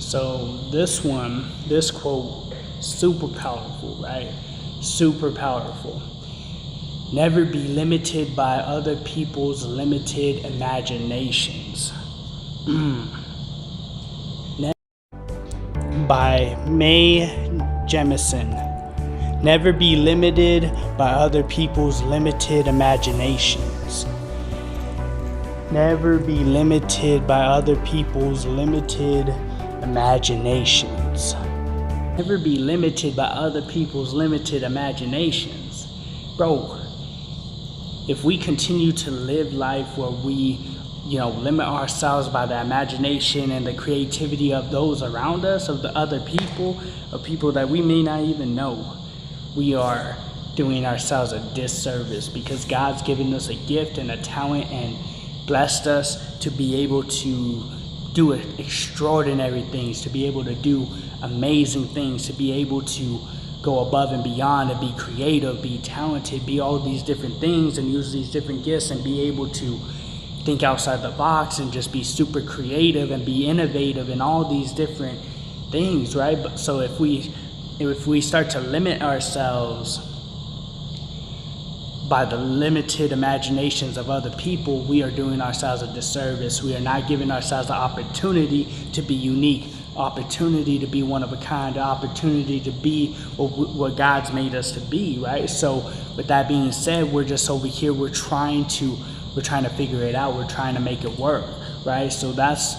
So this quote, super powerful, right? Super powerful. Never be limited by other people's limited imaginations. By Mae Jemison. Never be limited by other people's limited imaginations. Never be limited by other people's limited imaginations. Never be limited by other people's limited imaginations. Bro, if we continue to live life where we, limit ourselves by the imagination and the creativity of those around us, of the other people, of people that we may not even know, we are doing ourselves a disservice, because God's given us a gift and a talent and blessed us to be able to do extraordinary things, to be able to do amazing things, to be able to go above and beyond and be creative, be talented, be all these different things and use these different gifts and be able to think outside the box and just be super creative and be innovative and all these different things, right? But so if we start to limit ourselves by the limited imaginations of other people, we are doing ourselves a disservice. We are not giving ourselves the opportunity to be unique, opportunity to be one of a kind, the opportunity to be what God's made us to be, right? So with that being said, we're just over here, we're trying to figure it out, we're trying to make it work, right? So that's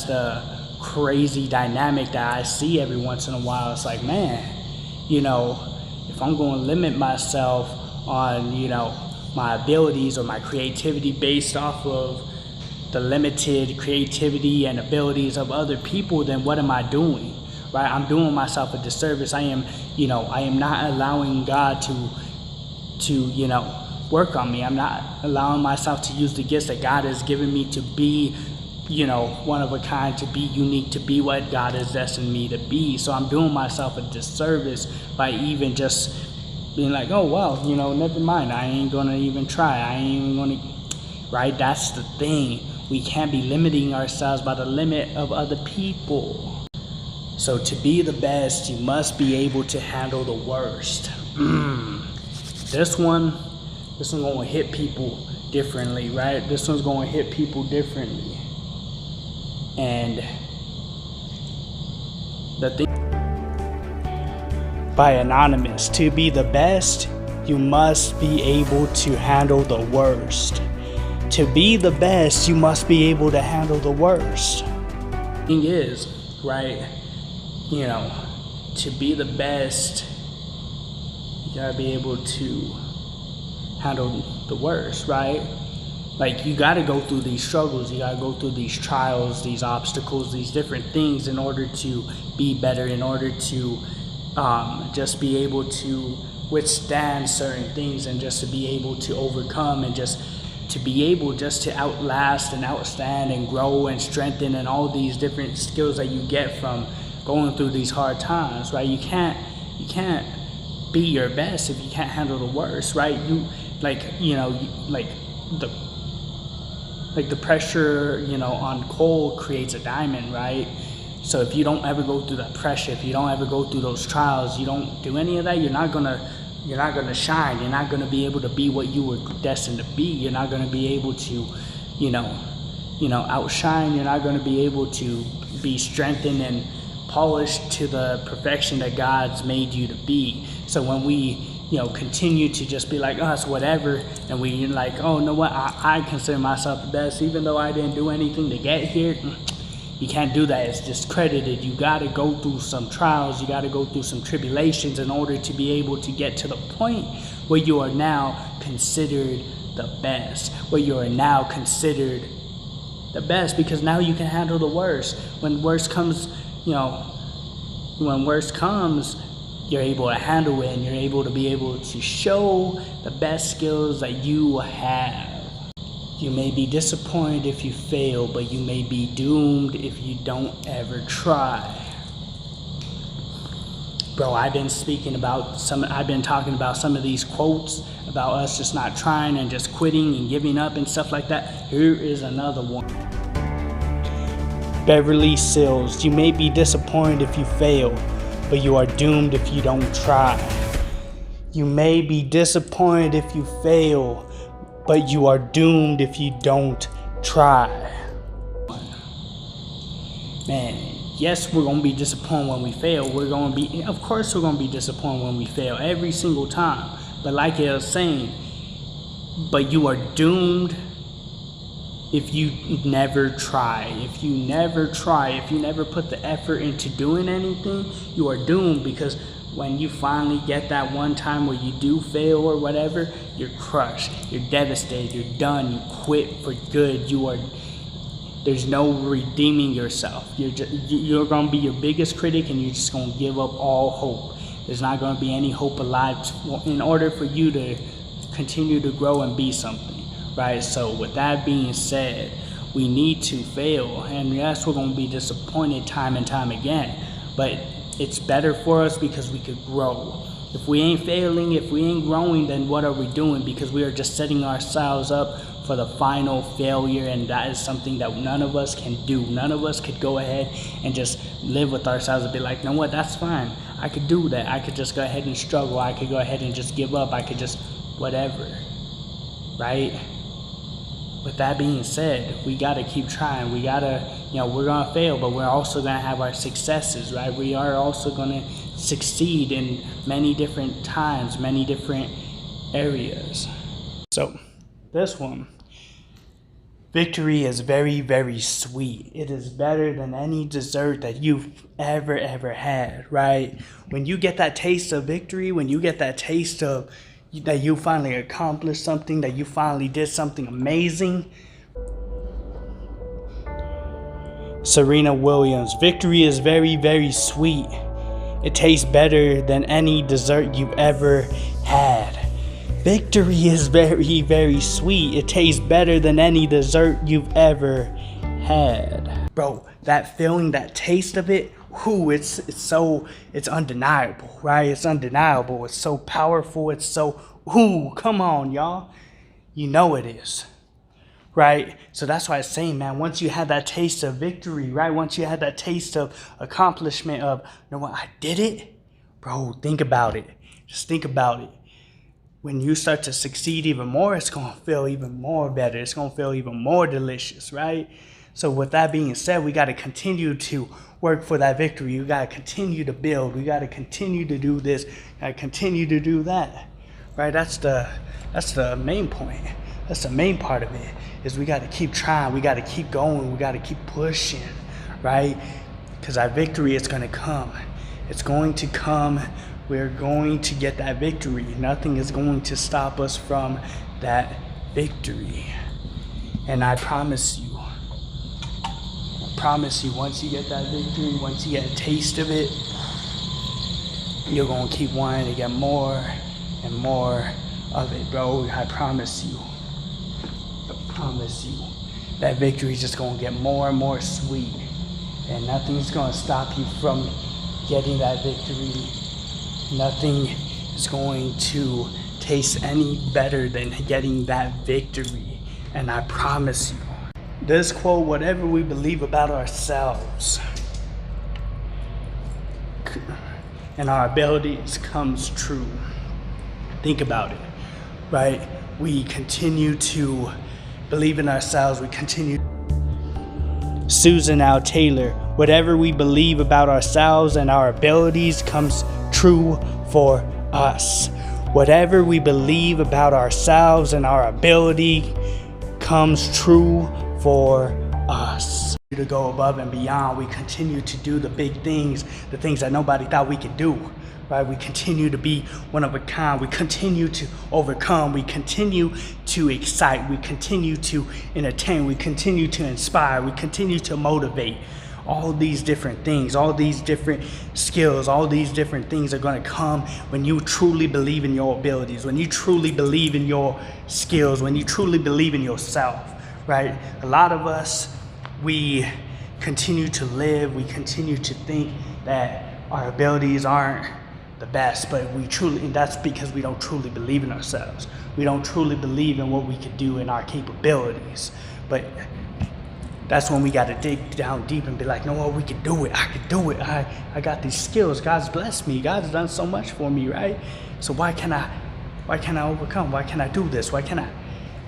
the crazy dynamic that I see every once in a while. It's like, man, if I'm going to limit myself on, my abilities or my creativity based off of the limited creativity and abilities of other people, then what am I doing, right? I'm doing myself a disservice. I am not allowing God to work on me. I'm not allowing myself to use the gifts that God has given me to be, one of a kind, to be unique, to be what God has destined me to be. So I'm doing myself a disservice by even just being like, oh, well, never mind. I ain't gonna even try. I ain't even gonna, right? That's the thing. We can't be limiting ourselves by the limit of other people. So to be the best, you must be able to handle the worst. This one's gonna hit people differently, right? This one's gonna hit people differently. And the thing, by Anonymous, to be the best, you must be able to handle the worst. To be the best, you must be able to handle the worst. Thing is, right, to be the best, you gotta be able to handle the worst, right? Like, you gotta go through these struggles, you gotta go through these trials, these obstacles, these different things in order to be better, in order to just be able to withstand certain things, and just to be able to overcome, and just to be able just to outlast and outstand and grow and strengthen, and all these different skills that you get from going through these hard times, right? You can't be your best if you can't handle the worst, right? The pressure, on coal creates a diamond, right? So if you don't ever go through that pressure, if you don't ever go through those trials, you don't do any of that, you're not gonna shine. You're not gonna be able to be what you were destined to be. You're not gonna be able to, outshine. You're not gonna be able to be strengthened and polished to the perfection that God's made you to be. So when we, continue to just be like, oh, it's whatever, and we like, oh, you know what, I consider myself the best, even though I didn't do anything to get here. You can't do that. It's discredited. You got to go through some trials. You got to go through some tribulations in order to be able to get to the point where you are now considered the best, where you are now considered the best, because now you can handle the worst. When worst comes, you're able to handle it, and you're able to be able to show the best skills that you have. You may be disappointed if you fail, but you may be doomed if you don't ever try. Bro, I've been talking about some of these quotes about us just not trying and just quitting and giving up and stuff like that. Here is another one. Beverly Sills, you may be disappointed if you fail, but you are doomed if you don't try. You may be disappointed if you fail, but you are doomed if you don't try. Man, yes, we're going to be disappointed when we fail. Of course we're going to be disappointed when we fail every single time. But like I was saying, but you are doomed if you never try. If you never try, if you never put the effort into doing anything, you are doomed, because when you finally get that one time where you do fail or whatever, you're crushed, you're devastated, you're done, you quit for good. There's no redeeming yourself. You're going to be your biggest critic, and you're just going to give up all hope. There's not going to be any hope alive in order for you to continue to grow and be something, right? So with that being said, we need to fail, and yes, we're going to be disappointed time and time again, but it's better for us because we could grow. If we ain't failing, if we ain't growing, then what are we doing? Because we are just setting ourselves up for the final failure, and that is something that none of us can do. None of us could go ahead and just live with ourselves and be like, you know what, that's fine. I could do that. I could just go ahead and struggle. I could go ahead and just give up. I could just whatever, right? With that being said, we got to keep trying. We got to, we're going to fail, but we're also going to have our successes, right? We are also going to succeed in many different times, many different areas. So this one, victory is very, very sweet. It is better than any dessert that you've ever had, right? When you get that taste of victory, when you get that taste of that you finally accomplished something, that you finally did something amazing. Serena Williams, victory is very, very sweet. It tastes better than any dessert you've ever had. Victory is very, very sweet. It tastes better than any dessert you've ever had. Bro, that feeling, that taste of it, it's undeniable, right? It's undeniable. It's so powerful. It's so, come on, y'all. You know it is, right? So that's why I'm saying, man, once you had that taste of victory, right? Once you had that taste of accomplishment of, you know what, I did it, bro, think about it. Just think about it. When you start to succeed even more, it's going to feel even more better. It's going to feel even more delicious, right? So with that being said, we got to continue to work for that victory. We got to continue to build. We got to continue to do this. Got to continue to do that, right? That's the main point. That's the main part of it, is we got to keep trying. We got to keep going. We got to keep pushing, right? Because our victory is going to come. It's going to come. We're going to get that victory. Nothing is going to stop us from that victory. And I promise you, once you get that victory, once you get a taste of it, you're going to keep wanting to get more and more of it, bro. I promise you. That victory is just going to get more and more sweet. And nothing's going to stop you from getting that victory. Nothing is going to taste any better than getting that victory. And I promise you, this quote, whatever we believe about ourselves and our abilities comes true. Think about it, right? We continue to believe in ourselves. We continue. Susan L. Taylor, whatever we believe about ourselves and our abilities comes true for us. Whatever we believe about ourselves and our ability comes true for us. To go above and beyond, we continue to do the big things, the things that nobody thought we could do, right? We continue to be one of a kind. We continue to overcome. We continue to excite. We continue to entertain. We continue to inspire. We continue to motivate. All these different things, all these different skills, all these different things are going to come when you truly believe in your abilities, when you truly believe in your skills, when you truly believe in yourself, right? A lot of us, we continue to live, we continue to think that our abilities aren't the best, but and that's because we don't truly believe in ourselves. We don't truly believe in what we could do in our capabilities. But That's when we got to dig down deep and be like, no, we can do it. I can do it. I got these skills. God's blessed me. God's done so much for me, right? So why can't I overcome? Why can't I do this? Why can't I?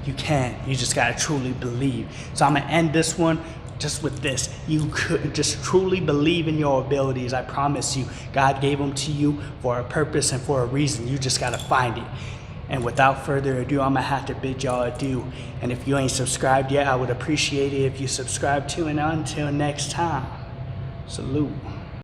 You can. You just got to truly believe. So I'm going to end this one just with this. You could just truly believe in your abilities. I promise you, God gave them to you for a purpose and for a reason. You just got to find it. And without further ado, I'm going to have to bid y'all adieu. And if you ain't subscribed yet, I would appreciate it if you subscribe too. And until next time, salute.